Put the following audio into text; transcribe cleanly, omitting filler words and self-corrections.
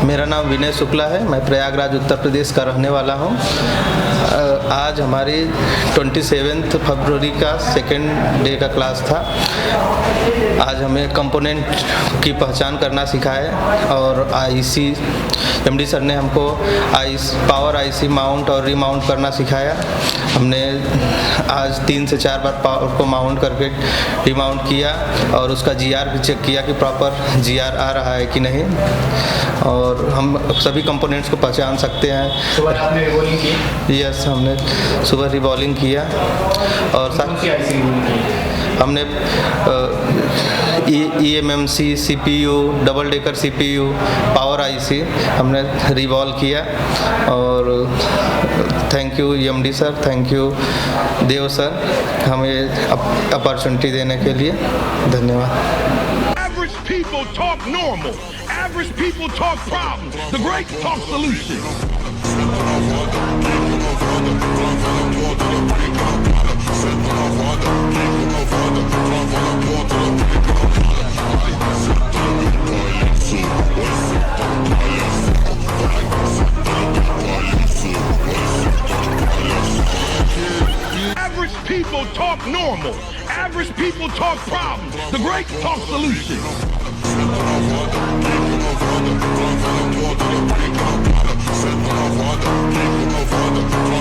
मेरा नाम विनय शुक्ला है। मैं प्रयागराज उत्तर प्रदेश का रहने वाला हूँ। आज हमारी 27 फरवरी का सेकेंड डे का क्लास था। आज हमें कंपोनेंट की पहचान करना सिखाया और आईसी एमडी सर ने हमको पावर आईसी माउंट और रीमाउंट करना सिखाया। हमने आज 3 से 4 बार पावर को माउंट करके रीमाउंट किया और उसका जीआर भी चेक किया कि प्रॉपर जीआर आ रहा है कि नहीं, और हम सभी कंपोनेंट्स को पहचान सकते हैं। सुबह आपने रिबॉलिंग की? यस, हमने सुबह रिबॉलिंग किया और हमने EMMC CPU, double decker CPU, power IC हमने रिवॉल्व किया। और thank you MD sir, thank you Dev sir, हमें अपॉर्चुनिटी देने के लिए धन्यवाद। Average people talk normal. Average people talk problems. The greats talk solutions. Average people talk normal. Average people talk problems. The greats talk solutions. Set my father,